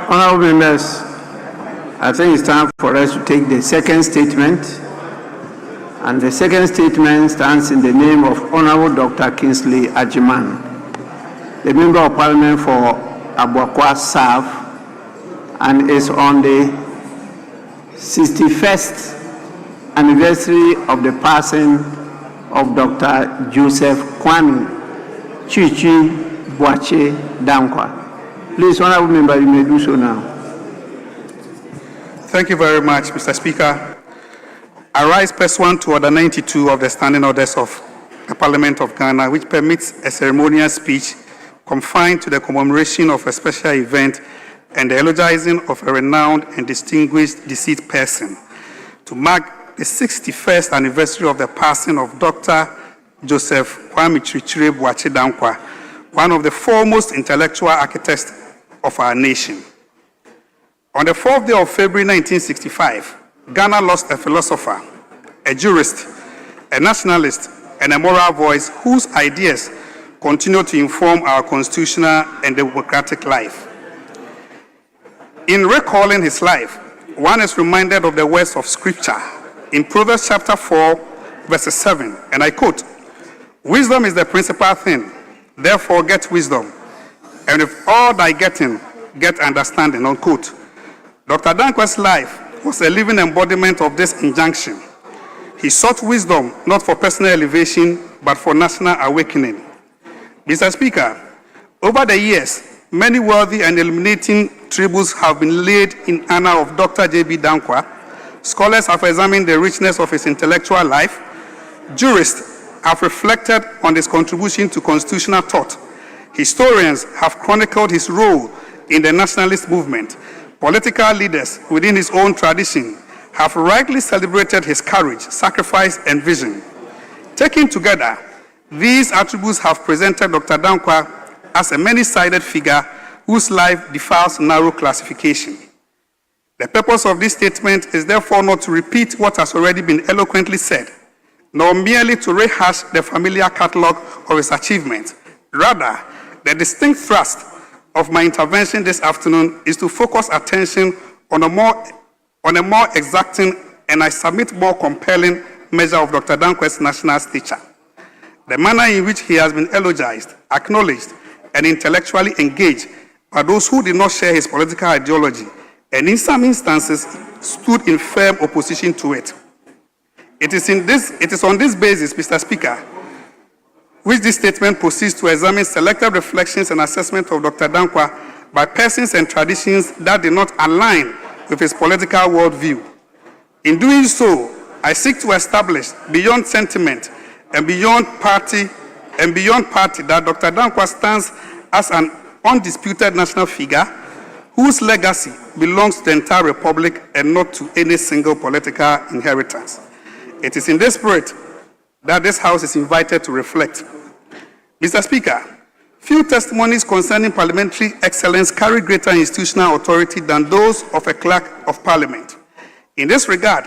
Honorable members, I think it's time for us to take the second statement. And the second statement stands in the name of Honorable Dr. Kingsley Ajiman, the Member of Parliament for Abuakwa South, and is on the 61st anniversary of the passing of Dr. Joseph Kwame Chichi Boache Danquah. Please, Honorable Member, you may do so now. Thank you very much, Mr. Speaker. I rise pursuant to Order 92 of the Standing Orders of the Parliament of Ghana, which permits a ceremonial speech confined to the commemoration of a special event and the eulogizing of a renowned and distinguished deceased person to mark the 61st anniversary of the passing of Dr. Joseph Kwame Chichi Boache Danquah, one of the foremost intellectual architects of our nation. On the 4th day of February 1965, Ghana lost a philosopher, a jurist, a nationalist, and a moral voice whose ideas continue to inform our constitutional and democratic life. In recalling his life, one is reminded of the words of Scripture in Proverbs chapter 4, verse 7, and I quote, "Wisdom is the principal thing, therefore get wisdom, and with all thy getting, get understanding," unquote. Dr. Danquah's life was a living embodiment of this injunction. He sought wisdom not for personal elevation, but for national awakening. Mr. Speaker, over the years, many worthy and illuminating tributes have been laid in honor of Dr. J.B. Danquah. Scholars have examined the richness of his intellectual life. Jurists have reflected on his contribution to constitutional thought. Historians have chronicled his role in the nationalist movement. Political leaders within his own tradition have rightly celebrated his courage, sacrifice, and vision. Taken together, these attributes have presented Dr. Danquah as a many-sided figure whose life defies narrow classification. The purpose of this statement is therefore not to repeat what has already been eloquently said, nor merely to rehash the familiar catalogue of his achievements. Rather, the distinct thrust of my intervention this afternoon is to focus attention on a more exacting and I submit more compelling measure of Dr. Danquah's national stature. The manner in which he has been eulogized, acknowledged, and intellectually engaged by those who did not share his political ideology, and in some instances stood in firm opposition to it. It is on this basis, Mr. Speaker, which this statement proceeds to examine selected reflections and assessment of Dr. Danquah by persons and traditions that did not align with his political worldview. In doing so, I seek to establish beyond sentiment and beyond party that Dr. Danquah stands as an undisputed national figure whose legacy belongs to the entire republic and not to any single political inheritance. It is in this spirit that this House is invited to reflect. Mr. Speaker, few testimonies concerning parliamentary excellence carry greater institutional authority than those of a clerk of parliament. In this regard,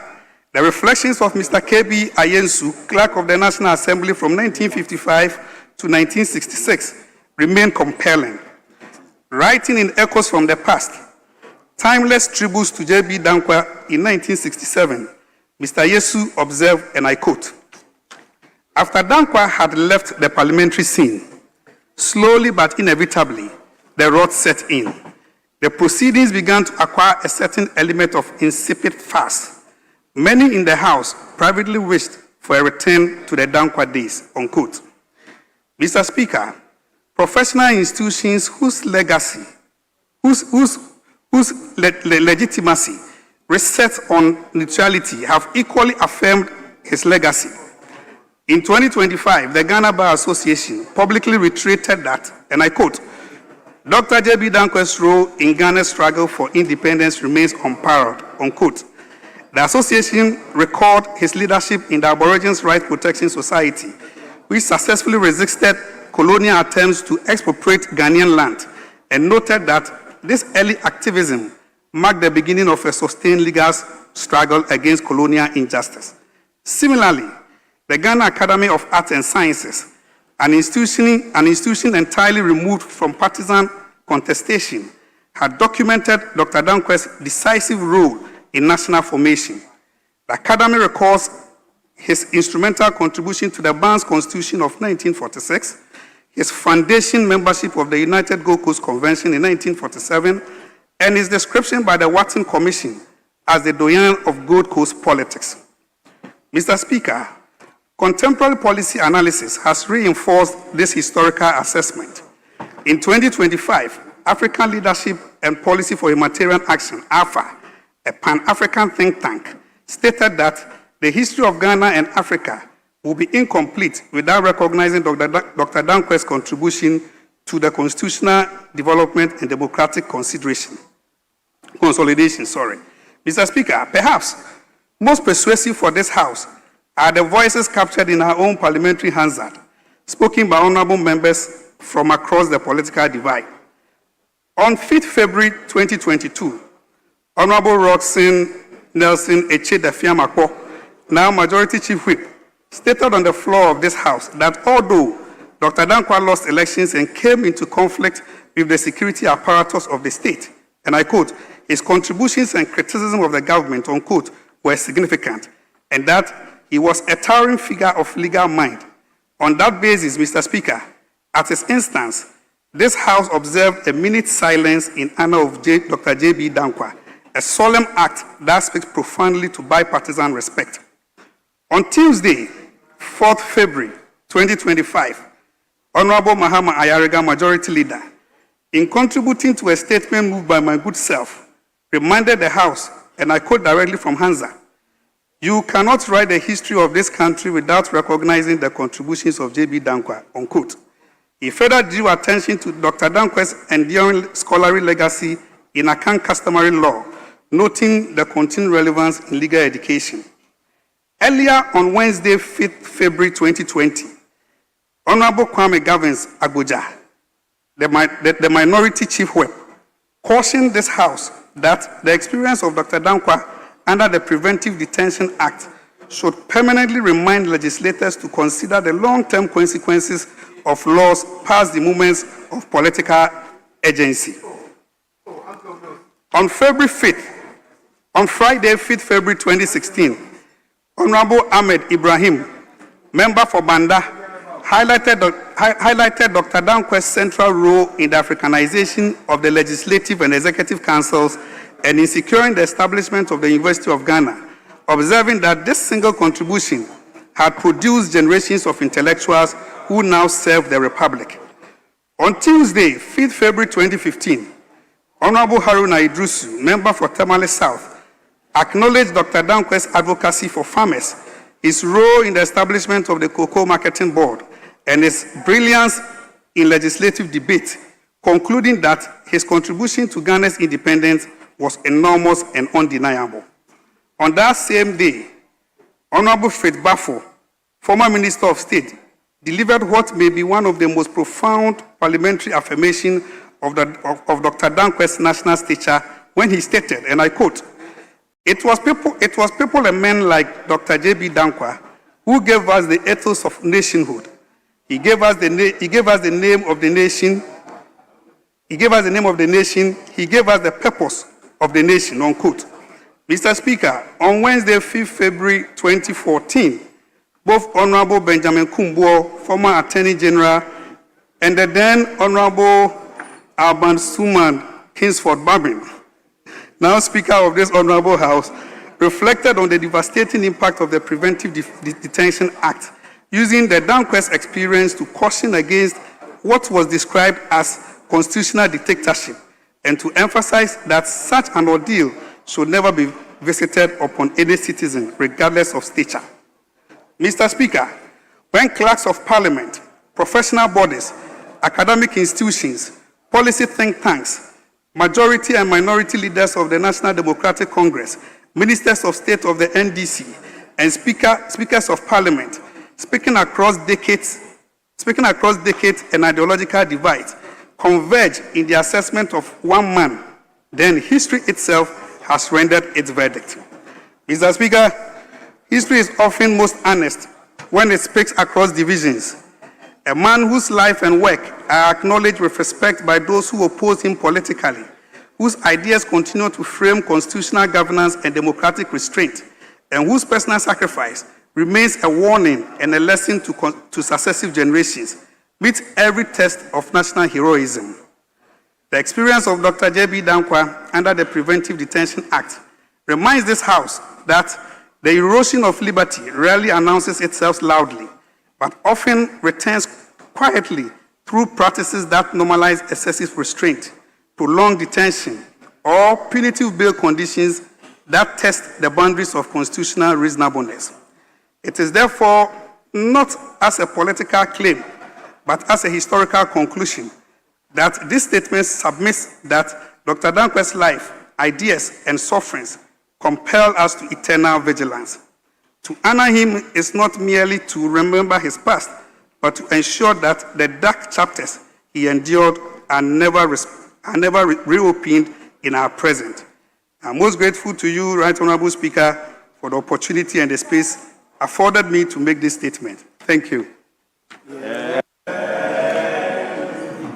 the reflections of Mr. K.B. Ayensu, clerk of the National Assembly from 1955 to 1966, remain compelling. Writing in echoes from the past, timeless tributes to J.B. Danquah in 1967, Mr. Yesu observed, and I quote, "After Danquah had left the parliamentary scene, slowly but inevitably, the rot set in. The proceedings began to acquire a certain element of insipid farce. Many in the House privately wished for a return to the Danquah days," unquote. Mr. Speaker, professional institutions whose legacy, whose legitimacy rests on neutrality have equally affirmed his legacy. In 2025, the Ghana Bar Association publicly reiterated that, and I quote, "Dr. J.B. Danquah's role in Ghana's struggle for independence remains unparalleled," unquote. The association recalled his leadership in the Aborigines Rights Protection Society, which successfully resisted colonial attempts to expropriate Ghanaian land, and noted that this early activism marked the beginning of a sustained legal struggle against colonial injustice. Similarly, the Ghana Academy of Arts and Sciences, an institution entirely removed from partisan contestation, had documented Dr. Danquah's decisive role in national formation. The Academy recalls his instrumental contribution to the Barnes Constitution of 1946, his foundation membership of the United Gold Coast Convention in 1947, and his description by the Wharton Commission as the doyen of Gold Coast politics. Mr. Speaker, contemporary policy analysis has reinforced this historical assessment. In 2025, African Leadership and Policy for Humanitarian Action, AFA, a Pan-African think tank, stated that the history of Ghana and Africa will be incomplete without recognizing Dr. Danquah's contribution to the constitutional development and democratic consolidation. Mr. Speaker, perhaps most persuasive for this House are the voices captured in our own parliamentary Hansard, spoken by honorable members from across the political divide. On 5th February 2022, Honorable Roxanne Nelson Eche-Dafiamakpo, now Majority Chief Whip, stated on the floor of this House that although Dr. Danquah lost elections and came into conflict with the security apparatus of the state, and I quote, his contributions and criticism of the government, unquote, were significant, and that he was a towering figure of legal mind. On that basis, Mr. Speaker, at his instance, this House observed a minute's silence in honor of Dr. J.B. Danquah, a solemn act that speaks profoundly to bipartisan respect. On Tuesday, 4th February 2025, Honorable Mahama Ayariga, Majority Leader, in contributing to a statement moved by my good self, reminded the House, and I quote directly from Hansa, "You cannot write the history of this country without recognizing the contributions of J.B. Danquah," unquote. He further drew attention to Dr. Danquah's enduring scholarly legacy in Akan customary law, noting the continued relevance in legal education. Earlier on Wednesday, 5th February 2020, Honorable Kwame Agoja, the Minority Chief Whip, cautioned this House that the experience of Dr. Danquah under the Preventive Detention Act should permanently remind legislators to consider the long-term consequences of laws past the moments of political urgency. On February 5th, on Friday, 5th February 2016, Honorable Ahmed Ibrahim, member for Banda, highlighted Dr. Danquah's central role in the Africanization of the legislative and executive councils and in securing the establishment of the University of Ghana, observing that this single contribution had produced generations of intellectuals who now serve the Republic. On Tuesday, 5th February 2015, Honorable Haruna Idrusu, member for Tamale South, acknowledged Dr. Danquah's advocacy for farmers, his role in the establishment of the Cocoa Marketing Board, and his brilliance in legislative debate, concluding that his contribution to Ghana's independence was enormous and undeniable. On that same day, Honorable Fred Bafo, former Minister of State, delivered what may be one of the most profound parliamentary affirmations of Dr. Danquah's national stature when he stated, and I quote, It was people and men like Dr. J.B. Danquah who gave us the ethos of nationhood. He gave us the name of the nation. He gave us the name of the nation. He gave us the purpose of the nation, unquote. Mr. Speaker, on Wednesday, 5th February 2014, both Honorable Benjamin Kumbuo, former Attorney General, and the then Honorable Alban Suman Kingsford Babin, now Speaker of this Honorable House, reflected on the devastating impact of the Preventive Detention Act, using the Danquah's experience to caution against what was described as constitutional dictatorship, and to emphasize that such an ordeal should never be visited upon any citizen, regardless of stature. Mr. Speaker, when clerks of parliament, professional bodies, academic institutions, policy think tanks, majority and minority leaders of the National Democratic Congress, ministers of state of the NDC, and speakers of parliament, speaking across decades and ideological divides, converge in the assessment of one man, then history itself has rendered its verdict. Mr. Speaker, history is often most honest when it speaks across divisions. A man whose life and work are acknowledged with respect by those who oppose him politically whose ideas continue to frame constitutional governance and democratic restraint, and whose personal sacrifice remains a warning and a lesson to successive generations, meets every test of national heroism. The experience of Dr. J.B. Danquah under the Preventive Detention Act reminds this House that the erosion of liberty rarely announces itself loudly, but often returns quietly through practices that normalize excessive restraint, prolonged detention, or punitive bail conditions that test the boundaries of constitutional reasonableness. It is therefore not as a political claim, but as a historical conclusion that this statement submits that Dr. Danquah's life, ideas, and sufferings compel us to eternal vigilance. To honor him is not merely to remember his past, but to ensure that the dark chapters he endured are never reopened in our present. I'm most grateful to you, Right Honorable Speaker, for the opportunity and the space afforded me to make this statement. Thank you.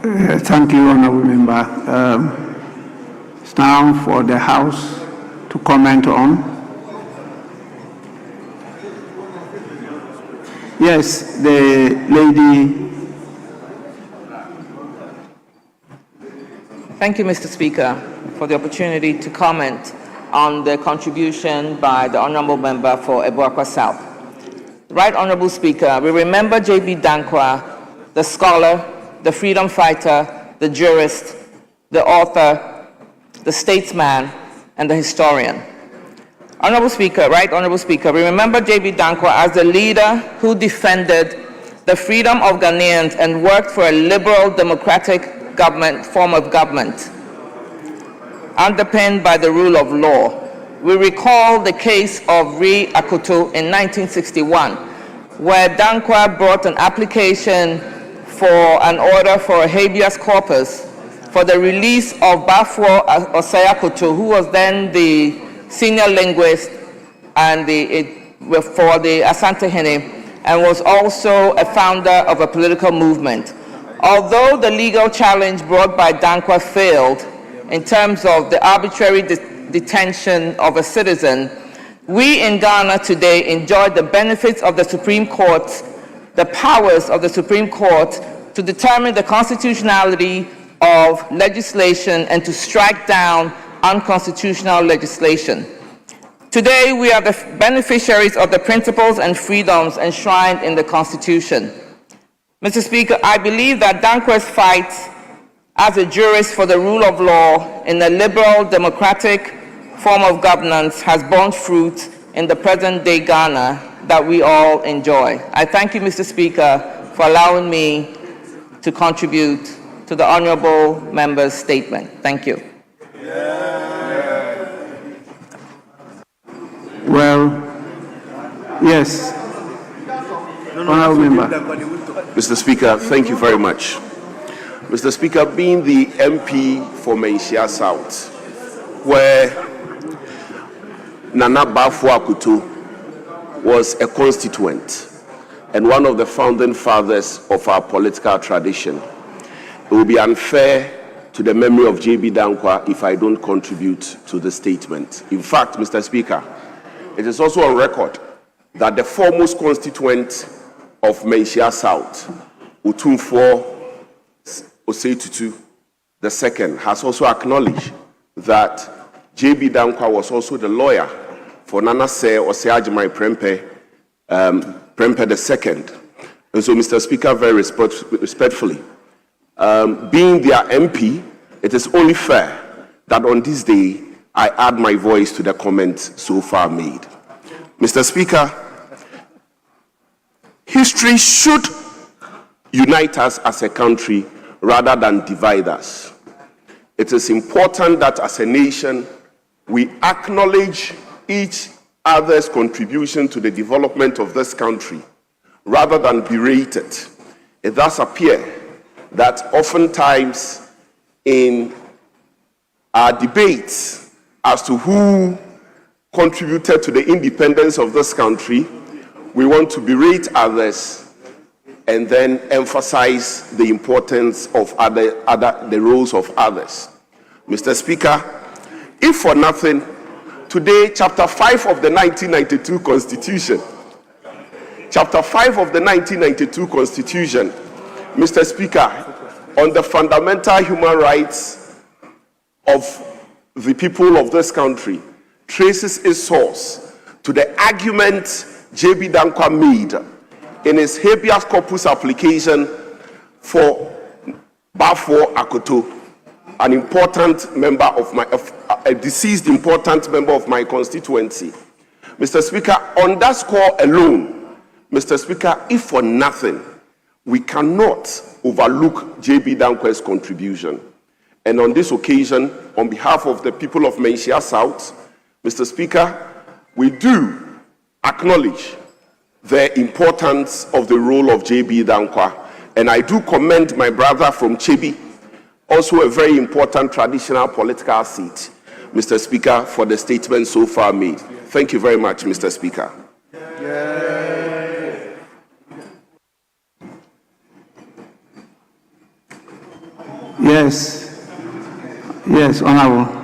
Thank you, Honorable Member. It's now for the House to comment on. Yes, the lady. Thank you, Mr. Speaker, for the opportunity to comment on the contribution by the Honorable Member for Ebuakwa South. Right Honorable Speaker, we remember J.B. Danquah, the scholar, the freedom fighter, the jurist, the author, the statesman, and the historian. Honorable Speaker, Right Honorable Speaker, we remember J.B. Danquah as the leader who defended the freedom of Ghanaians and worked for a liberal democratic form of government underpinned by the rule of law. We recall the case of Ri Akoto in 1961, where Danquah brought an application for an order for a habeas corpus for the release of Bafo Osei Akoto, who was then the senior linguist and for the Asante-Hene, and was also a founder of a political movement. Although the legal challenge brought by Danquah failed in terms of the arbitrary detention of a citizen, we in Ghana today enjoy the benefits of the Supreme Court, the powers of the Supreme Court to determine the constitutionality of legislation and to strike down unconstitutional legislation. Today, we are the beneficiaries of the principles and freedoms enshrined in the Constitution. Mr. Speaker, I believe that Danquah's fight as a jurist for the rule of law in a liberal democratic form of governance has borne fruit in the present-day Ghana that we all enjoy. I thank you, Mr. Speaker, for allowing me to contribute to the honorable member's statement. Thank you. Well, yes. Honorable Member. Mr. Speaker, thank you very much. Mr. Speaker, being the MP for Menchia South, where Nana Bafo Akoto was a constituent and one of the founding fathers of our political tradition, it will be unfair to the memory of J.B. Danquah if I don't contribute to the statement. In fact, Mr. Speaker, it is also on record that the foremost constituent of Menchia South, Utumfo Osei Tutu II, has also acknowledged that J.B. Danquah was also the lawyer for Nana Osei Agyeman Prempeh II. And so, Mr. Speaker, very respectfully, being their MP, it is only fair that on this day, I add my voice to the comments so far made. Mr. Speaker, history should unite us as a country rather than divide us. It is important that as a nation, we acknowledge each other's contribution to the development of this country rather than berate it. It does appear that oftentimes in our debates as to who contributed to the independence of this country, we want to berate others and then emphasize the importance of the roles of others. Mr. Speaker, if for nothing, today, Chapter 5 of the 1992 Constitution, Chapter 5 of the 1992 Constitution, Mr. Speaker, on the fundamental human rights of the people of this country, traces its source to the argument J.B. Danquah made in his habeas corpus application for Bafo Akoto, an important member of a deceased important member of my constituency. Mr. Speaker, on that score alone, Mr. Speaker, if for nothing, we cannot overlook J.B. Danquah's contribution. And on this occasion, on behalf of the people of Menchia South, Mr. Speaker, we do acknowledge the importance of the role of J.B. Danquah. And I do commend my brother from Chebi, also a very important traditional political seat, Mr. Speaker, for the statement so far made. Thank you very much, Mr. Speaker. Yes. Yes, Honorable.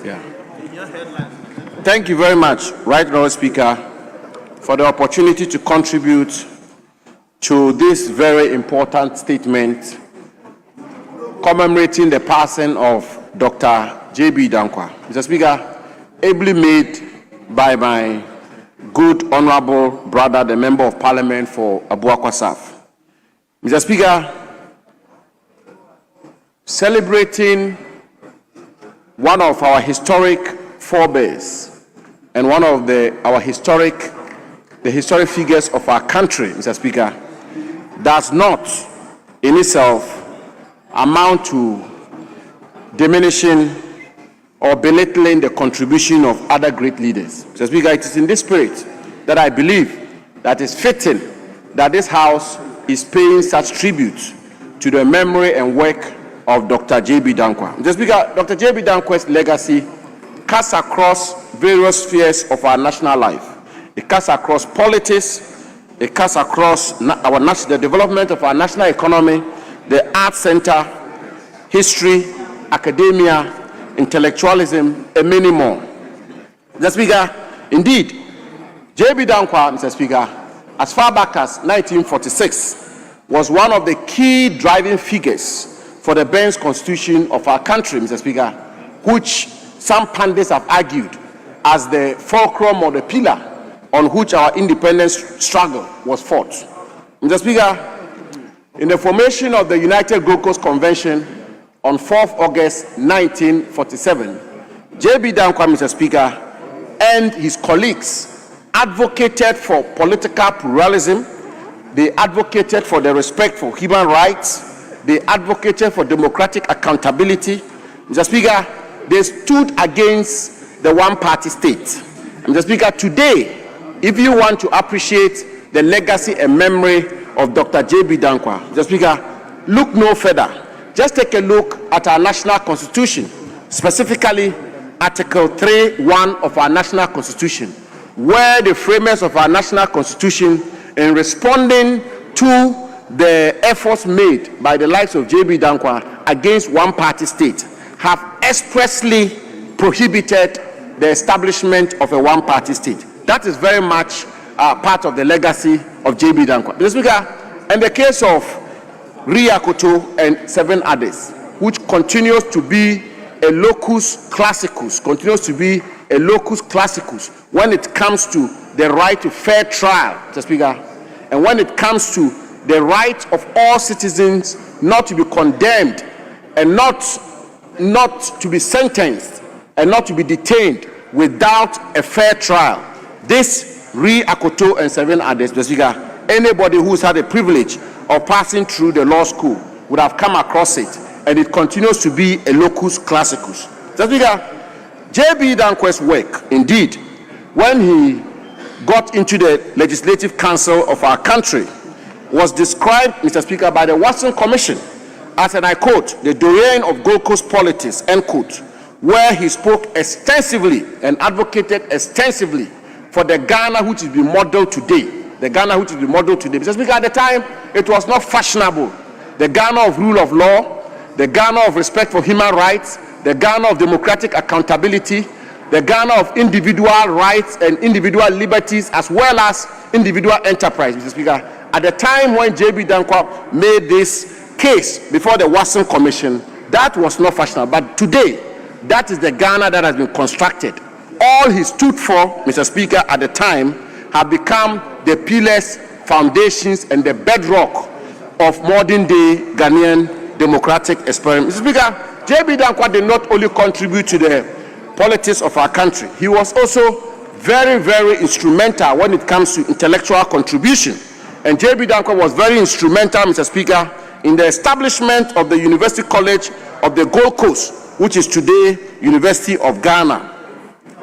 Yeah. Thank you very much, Right Honourable Speaker, for the opportunity to contribute to this very important statement commemorating the passing of Dr. J.B. Danquah. Mr. Speaker, ably made by my good honourable brother, the Member of Parliament for Abuakwa South. Mr. Speaker, celebrating one of our historic forebears and one of the historic figures of our country, Mr. Speaker, does not in itself amount to diminishing or belittling the contribution of other great leaders. Mr. Speaker, it is in this spirit that I believe that it's fitting that this House is paying such tribute to the memory and work of Dr. J.B. Danquah. Mr. Speaker, Dr. J.B. Danquah's legacy cuts across various spheres of our national life. It cuts across politics, it cuts across the development of our national economy, the arts center, history, academia, intellectualism, and many more. Mr. Speaker, indeed, J.B. Danquah, Mr. Speaker, as far back as 1946, was one of the key driving figures for the Benz Constitution of our country, Mr. Speaker, which some pundits have argued as the fulcrum or the pillar on which our independence struggle was fought. Mr. Speaker, in the formation of the United Gold Coast Convention on 4th August 1947, J.B. Danquah, Mr. Speaker, and his colleagues advocated for political pluralism, they advocated for the respect for human rights, they advocated for democratic accountability. Mr. Speaker, they stood against the one-party state. Mr. Speaker, today, if you want to appreciate the legacy and memory of Dr. J.B. Danquah, Mr. Speaker, look no further. Just take a look at our national constitution, specifically Article 3(1) of our national constitution, where the framers of our national constitution, in responding to the efforts made by the likes of J.B. Danquah against one-party state, have expressly prohibited the establishment of a one-party state. That is very much part of the legacy of J.B. Danquah. Mr. Speaker, in the case of Akoto and 7 others, which continues to be a locus classicus, when it comes to the right to fair trial, Mr. Speaker, and when it comes to the right of all citizens not to be condemned and not to be sentenced and not to be detained without a fair trial. This Akoto and 7 others, Mr. Speaker, anybody who's had the privilege of passing through the law school would have come across it, and it continues to be a locus classicus. Mr. Speaker, J.B. Danquah's work, indeed, when he got into the Legislative Council of our country, was described, Mr. Speaker, by the Watson Commission as, and I quote, the doyen of Gold Coast politics, end quote, where he spoke extensively and advocated extensively for the Ghana which is being modeled today. The Ghana which is being modeled today. Mr. Speaker, at the time, it was not fashionable the Ghana of rule of law, the Ghana of respect for human rights, the Ghana of democratic accountability, the Ghana of individual rights and individual liberties, as well as individual enterprise, Mr. Speaker. At the time when J.B. Danquah made this case before the Watson Commission, that was not fashionable. But today, that is the Ghana that has been constructed. All he stood for, Mr. Speaker, at the time, have become the pillars, foundations, and the bedrock of modern-day Ghanaian democratic experiment. Mr. Speaker, J.B. Danquah did not only contribute to the politics of our country, he was also very, very instrumental when it comes to intellectual contribution. And J.B. Danquah was very instrumental, Mr. Speaker, in the establishment of the University College of the Gold Coast, which is today University of Ghana.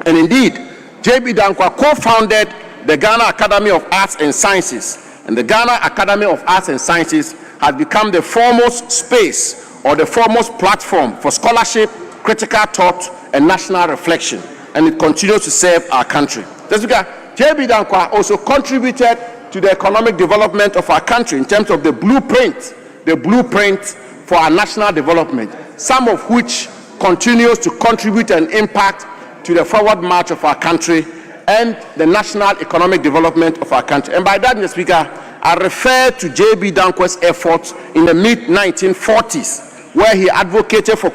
And indeed, J.B. Danquah co-founded the Ghana Academy of Arts and Sciences. And the Ghana Academy of Arts and Sciences has become the foremost space or the foremost platform for scholarship, critical thought, and national reflection. And it continues to serve our country. That's because J.B. Danquah also contributed to the economic development of our country in terms of the blueprint for our national development, some of which continues to contribute and impact to the forward march of our country and the national economic development of our country. And by that, Mr. Speaker, I refer to J.B. Danquah's efforts in the mid-1940s, where he advocated for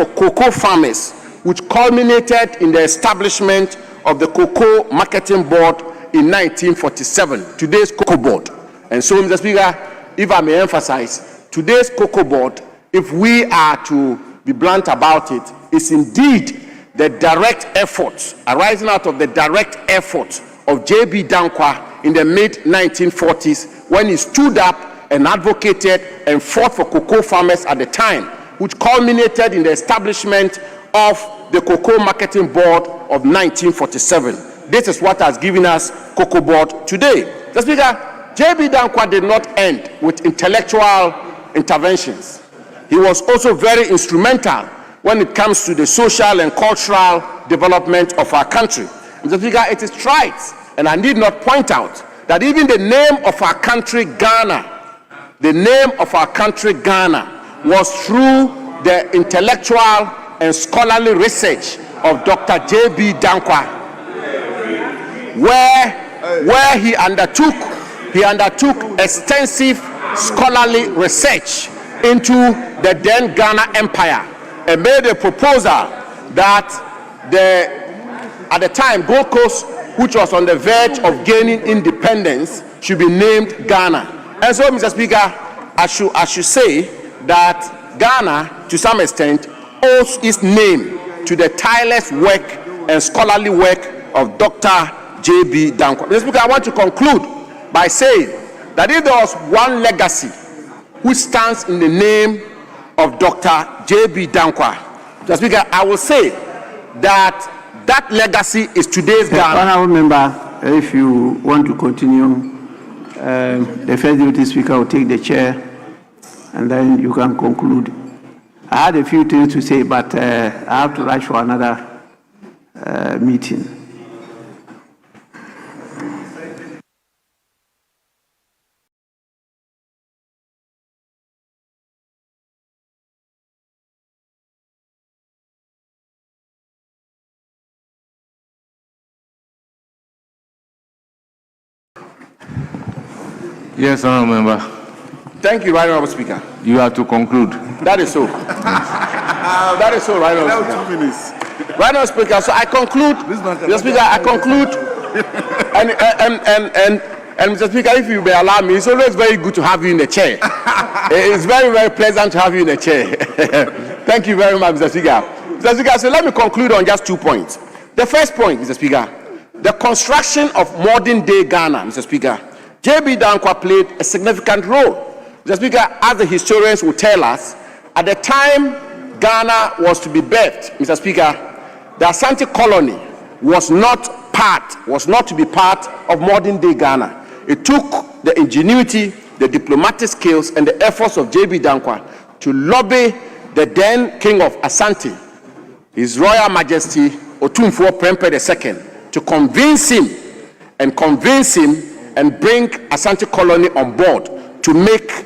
cocoa farmers, which culminated in the establishment of the Cocoa Marketing Board in 1947, today's Cocoa Board. And so, Mr. Speaker, if I may emphasize, today's Cocoa Board, if we are to be blunt about it, is indeed the direct efforts, arising out of the direct efforts of J.B. Danquah in the mid-1940s, when he stood up and advocated and fought for cocoa farmers at the time, which culminated in the establishment of the Cocoa Marketing Board of 1947. This is what has given us Cocoa Board today. Mr. Speaker, J.B. Danquah did not end with intellectual interventions. He was also very instrumental when it comes to the social and cultural development of our country. Mr. Speaker, it is trite, and I need not point out, that even the name of our country, Ghana, was through the intellectual and scholarly research of Dr. J.B. Danquah, where he undertook extensive scholarly research into the then Ghana Empire and made a proposal that at the time, Gold Coast, which was on the verge of gaining independence, should be named Ghana. And so, Mr. Speaker, I should say that Ghana, to some extent, owes its name to the tireless work and scholarly work of Dr. J.B. Danquah. Mr. Speaker, I want to conclude by saying that if there was one legacy which stands in the name of Dr. J.B. Danquah, Mr. Speaker, I will say that that legacy is today's Ghana. Honourable member, if you want to continue, the first deputy speaker will take the chair, and then you can conclude. I had a few things to say, but I have to rush for another meeting. Yes, Honourable Member. Thank you, Right Honourable Speaker. You have to conclude. That is so. That is so, Right Honourable Speaker. 2 minutes. Right Honourable Speaker, so I conclude, Mr. Speaker, I conclude, and Mr. Speaker, if you may allow me, it's always very good to have you in the chair. It's very, very pleasant to have you in the chair. Thank you very much, Mr. Speaker. Mr. Speaker, so let me conclude on just 2 points. The first point, Mr. Speaker, the construction of modern-day Ghana, Mr. Speaker, J.B. Danquah played a significant role. Mr. Speaker, as the historians will tell us, at the time Ghana was to be birthed, Mr. Speaker, the Asante colony was not to be part of modern-day Ghana. It took the ingenuity, the diplomatic skills, and the efforts of J.B. Danquah to lobby the then King of Asante, His Royal Majesty Otumfuo Prempeh II, to convince him and bring Asante colony on board to make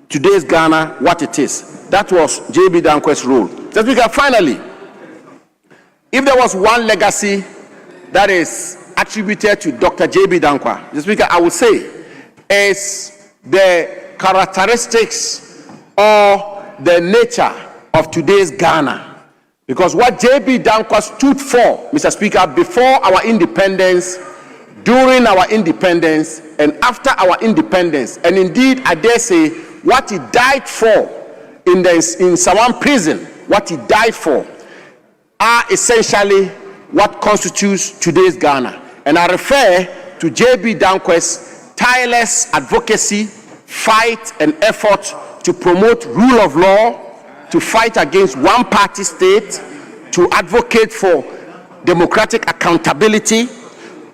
today's Ghana what it is. That was J.B. Danquah's role. Mr. Speaker, finally, if there was one legacy that is attributed to Dr. J.B. Danquah, Mr. Speaker, I would say is the characteristics or the nature of today's Ghana. Because what J.B. Danquah stood for, Mr. Speaker, before our independence, during our independence, and after our independence, and indeed, I dare say, what he died for in Sawan prison, what he died for, are essentially what constitutes today's Ghana. And I refer to J.B. Danquah's tireless advocacy, fight, and effort to promote rule of law, to fight against one-party state, to advocate for democratic accountability,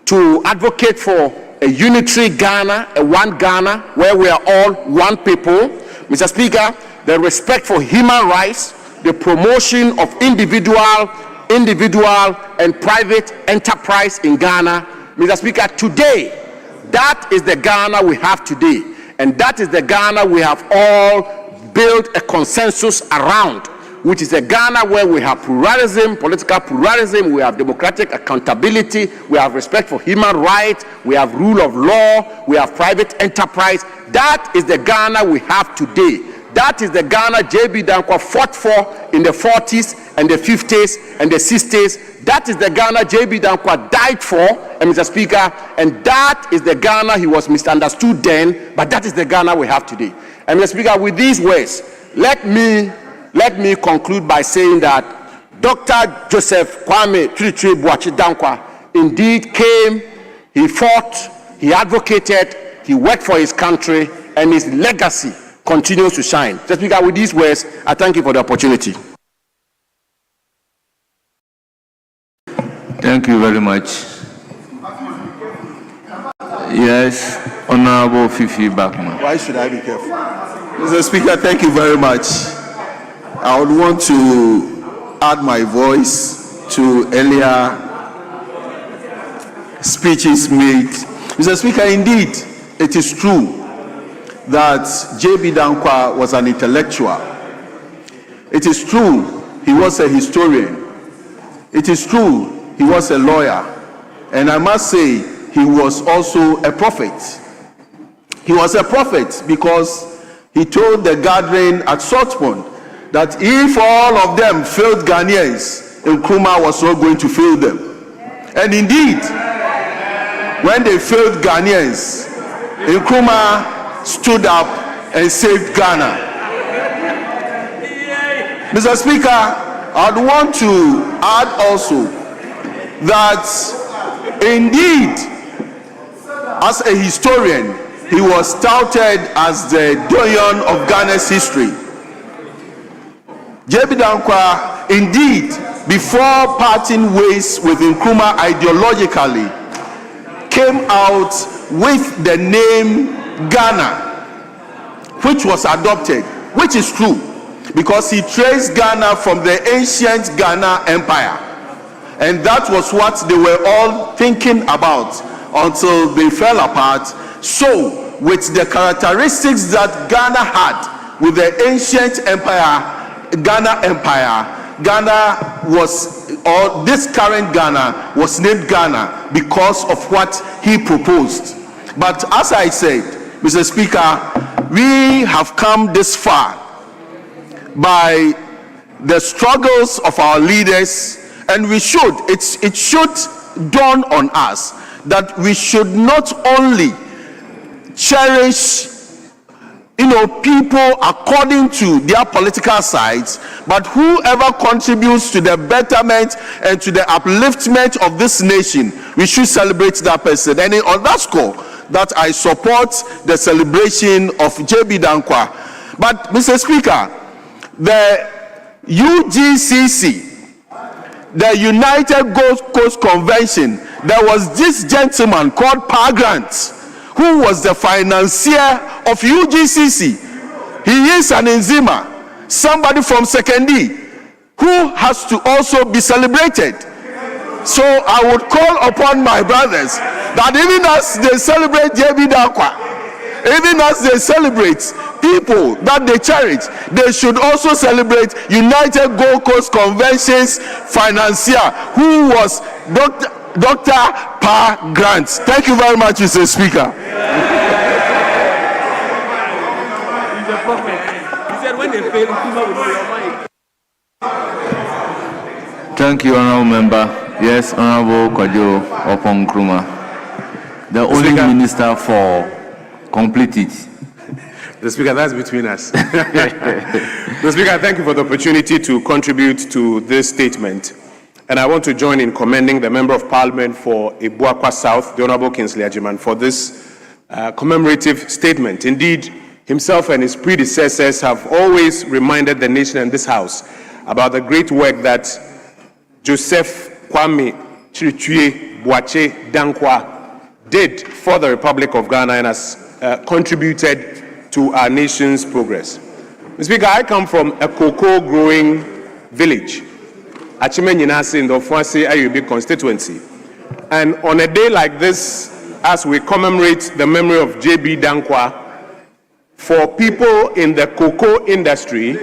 to advocate for a unitary Ghana, a one Ghana, where we are all one people. Mr. Speaker, the respect for human rights, the promotion of individual and private enterprise in Ghana. Mr. Speaker, today, that is the Ghana we have today. And that is the Ghana we have all build a consensus around, which is a Ghana where we have pluralism, political pluralism, we have democratic accountability, we have respect for human rights, we have rule of law, we have private enterprise. That is the Ghana we have today. That is the Ghana J.B. Danquah fought for in the 40s and the 50s and the 60s. That is the Ghana J.B. Danquah died for, and Mr. Speaker, and that is the Ghana he was misunderstood then, but that is the Ghana we have today. And Mr. Speaker, with these words, let me conclude by saying that Dr. Joseph Kwame Nkrumah Danquah indeed came, he fought, he advocated, he worked for his country, and his legacy continues to shine. Mr. Speaker, with these words, I thank you for the opportunity. Thank you very much. Yes, Honorable Fifi Backman. Why should I be careful? Mr. Speaker, thank you very much. I would want to add my voice to earlier speeches made. Mr. Speaker, indeed, it is true that J.B. Danquah was an intellectual. It is true he was a historian. It is true he was a lawyer. And I must say, he was also a prophet. He was a prophet because he told the gathering at Saltpond that if all of them failed Ghanaians, Nkrumah was not going to fail them. And indeed, when they failed Ghanaians, Nkrumah stood up and saved Ghana. Mr. Speaker, I'd want to add also that indeed, as a historian, he was touted as the doyen of Ghana's history. J.B. Danquah, indeed, before parting ways with Nkrumah ideologically, came out with the name Ghana, which was adopted, which is true, because he traced Ghana from the ancient Ghana Empire. And that was what they were all thinking about until they fell apart. So, with the characteristics that Ghana had with the ancient empire, Ghana was, or this current Ghana was named Ghana because of what he proposed. But as I said, Mr. Speaker, we have come this far by the struggles of our leaders, and it should dawn on us that we should not only cherish people according to their political sides, but whoever contributes to the betterment and to the upliftment of this nation, we should celebrate that person. And on that score, that I support the celebration of J.B. Danquah. But Mr. Speaker, the UGCC, the United Gold Coast Convention, there was this gentleman called Pa Grant, who was the financier of UGCC. He is an Nzima, somebody from Sekendi, who has to also be celebrated. So I would call upon my brothers that even as they celebrate J.B. Danquah, even as they celebrate people that they cherish, they should also celebrate United Gold Coast Convention's financier, who was Dr. Pa Grant. Thank you very much, Mr. Speaker. Thank you, Honourable Member. Yes, Honourable Kwame Nkrumah, the only minister for complete it. The Speaker, that's between us. The Speaker, thank you for the opportunity to contribute to this statement. And I want to join in commending the Member of Parliament for Ibuakwa South, the Honourable Kingsley Agyemang, for this commemorative statement. Indeed, himself and his predecessors have always reminded the nation and this House about the great work that Joseph Kwame Danquah did for the Republic of Ghana and has contributed to our nation's progress. Mr. Speaker, I come from a cocoa growing village, Achimenyinase in the Ofuase Ayubi constituency. And on a day like this, as we commemorate the memory of J.B. Danquah, for people in the cocoa industry,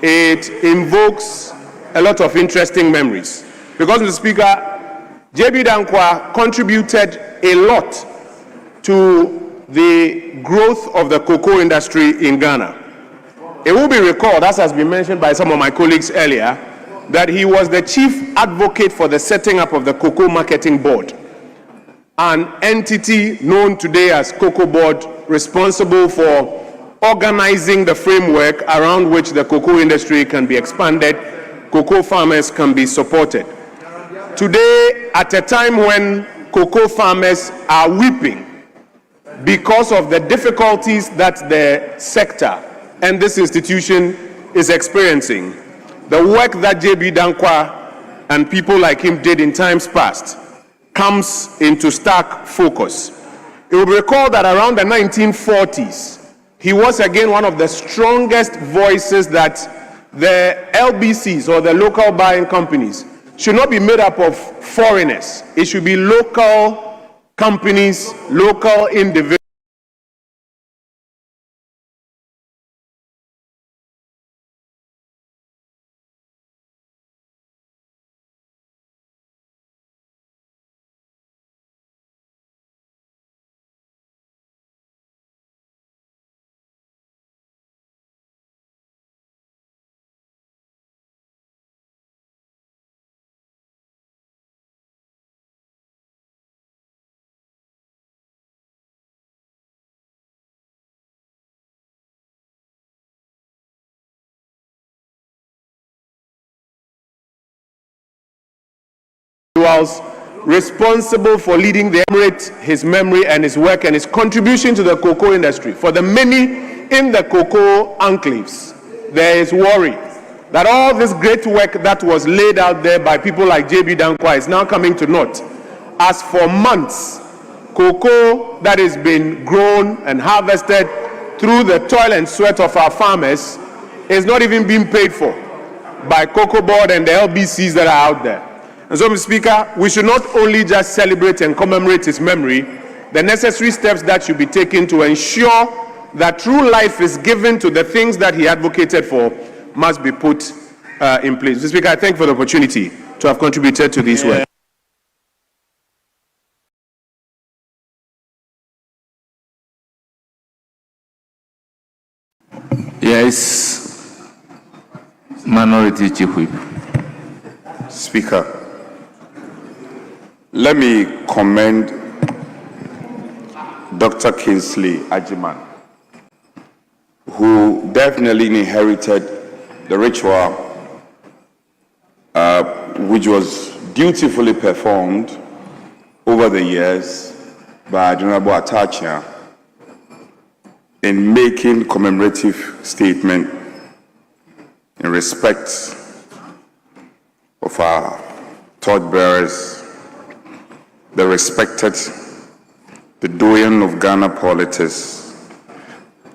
it invokes a lot of interesting memories. Because, Mr. Speaker, J.B. Danquah contributed a lot to the growth of the cocoa industry in Ghana. It will be recalled, as has been mentioned by some of my colleagues earlier, that he was the chief advocate for the setting up of the Cocoa Marketing Board, an entity known today as Cocoa Board, responsible for organizing the framework around which the cocoa industry can be expanded, cocoa farmers can be supported. Today, at a time when cocoa farmers are weeping because of the difficulties that the sector and this institution is experiencing, the work that J.B. Danquah and people like him did in times past comes into stark focus. You will recall that around the 1940s, he was again one of the strongest voices that the LBCs, or the local buying companies, should not be made up of foreigners. It should be local companies, local individuals. Responsible for leading the emirate, his memory and his work and his contribution to the cocoa industry. For the many in the cocoa enclaves, there is worry that all this great work that was laid out there by people like J.B. Danquah is now coming to naught, as for months, cocoa that has been grown and harvested through the toil and sweat of our farmers is not even being paid for by Cocoa Board and the LBCs that are out there. And so, Mr. Speaker, we should not only just celebrate and commemorate his memory, the necessary steps that should be taken to ensure that true life is given to the things that he advocated for must be put in place. Mr. Speaker, I thank you for the opportunity to have contributed to this work. Yes, Minority Chief Whip. Speaker, let me commend Dr. Kingsley Agyemang, who definitely inherited the ritual which was dutifully performed over the years by Honorable Atachia in making commemorative statement in respect of our torchbearers, the respected, the doyen of Ghana politics,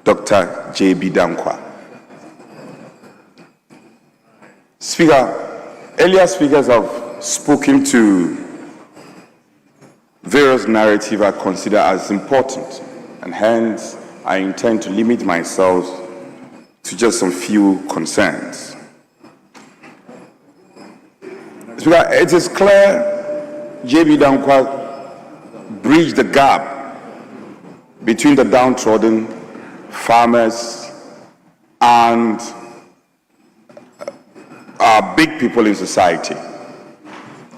Dr. J.B. Danquah. Speaker, earlier speakers have spoken to various narratives I consider as important and hence I intend to limit myself to just some few concerns. Speaker, it is clear J.B. Danquah bridged the gap between the downtrodden, farmers, and our big people in society.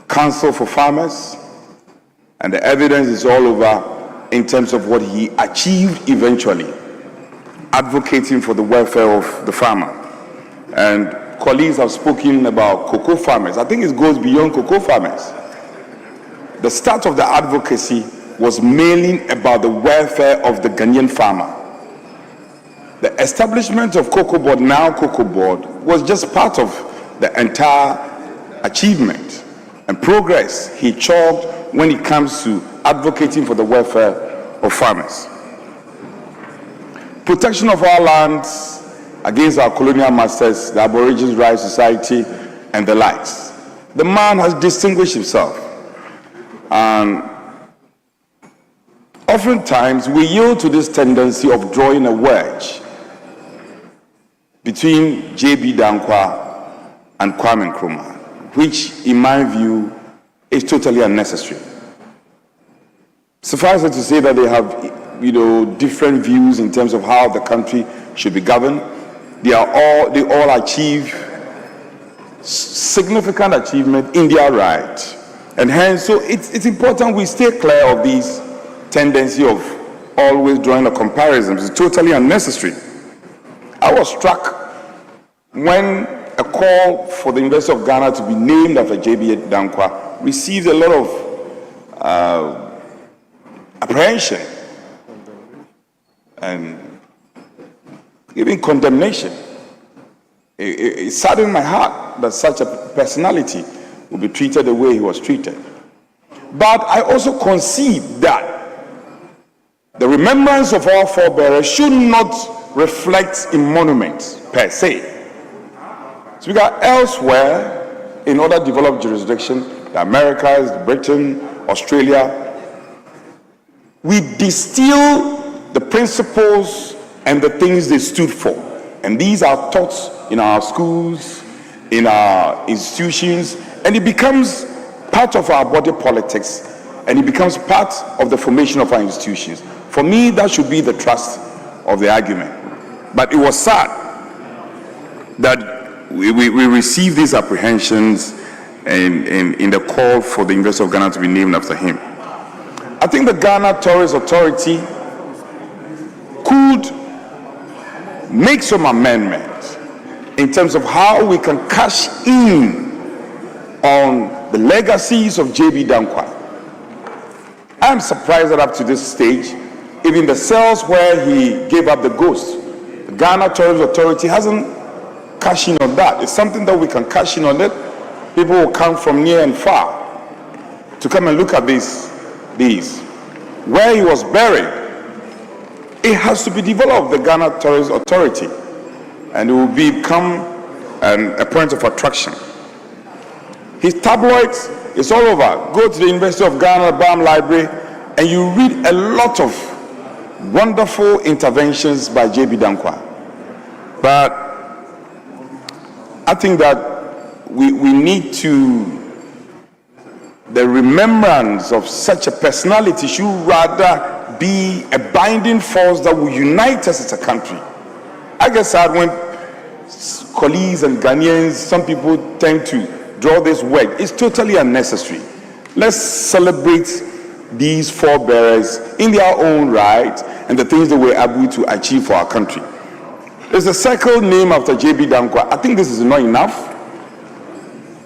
Council for Farmers, and the evidence is all over in terms of what he achieved eventually, advocating for the welfare of the farmer. And colleagues have spoken about cocoa farmers. I think it goes beyond cocoa farmers. The start of the advocacy was mainly about the welfare of the Ghanaian farmer. The establishment of Cocoa Board, now Cocoa Board, was just part of the entire achievement and progress he chalked when it comes to advocating for the welfare of farmers. Protection of our lands against our colonial masters, the Aborigines Rights Society, and the likes. The man has distinguished himself. And oftentimes we yield to this tendency of drawing a wedge between J.B. Danquah and Kwame Nkrumah, which, in my view, is totally unnecessary. Suffice it to say that they have, different views in terms of how the country should be governed. They all achieve significant achievement in their right, and hence, so it's important we stay clear of these tendency of always drawing a comparison. It's totally unnecessary. I was struck when a call for the University of Ghana to be named after J.B. Danquah received a lot of apprehension and even condemnation. It saddened my heart that such a personality would be treated the way he was treated. But I also concede that the remembrance of our forebearers should not reflect in monuments per se. Speaker, elsewhere, in other developed jurisdictions, the Americas, Britain, Australia, we distill the principles and the things they stood for. And these are taught in our schools, in our institutions, and it becomes part of our body politics, and it becomes part of the formation of our institutions. For me, that should be the thrust of the argument. But it was sad that we received these apprehensions in the call for the University of Ghana to be named after him. I think the Ghana Tourist Authority could make some amendments in terms of how we can cash in on the legacies of J.B. Danquah. I'm surprised that up to this stage, even the cells where he gave up the ghost, the Ghana Tourist Authority hasn't cashed in on that. It's something that we can cash in on it. People will come from near and far to come and look at these. Where he was buried, it has to be developed, the Ghana Tourist Authority, and it will become a point of attraction. His tabloids is all over. Go to the University of Ghana, BAM Library, and you read a lot of wonderful interventions by J.B. Danquah. But I think that we need to, the remembrance of such a personality should rather be a binding force that will unite us as a country. I get sad when colleagues and Ghanaians, some people tend to draw this wedge. It's totally unnecessary. Let's celebrate these forebearers in their own right and the things that we're able to achieve for our country. There's a circle named after J.B. Danquah. I think this is not enough.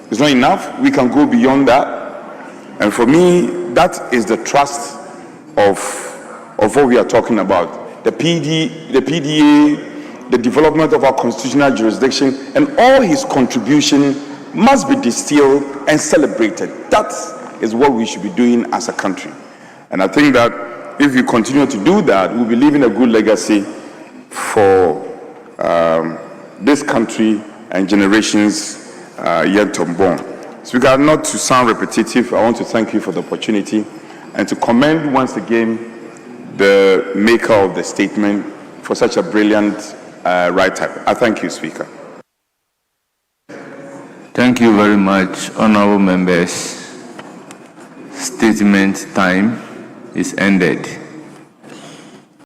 It's not enough. We can go beyond that. And for me, that is the trust of what we are talking about. The PDA, the development of our constitutional jurisdiction, and all his contribution must be distilled and celebrated. That is what we should be doing as a country. And I think that if we continue to do that, we'll be leaving a good legacy for this country and generations yet unborn. Speaker, not to sound repetitive, I want to thank you for the opportunity and to commend once again the maker of the statement for such a brilliant write-up. I thank you, Speaker. Thank you very much, honorable members. Statement time is ended.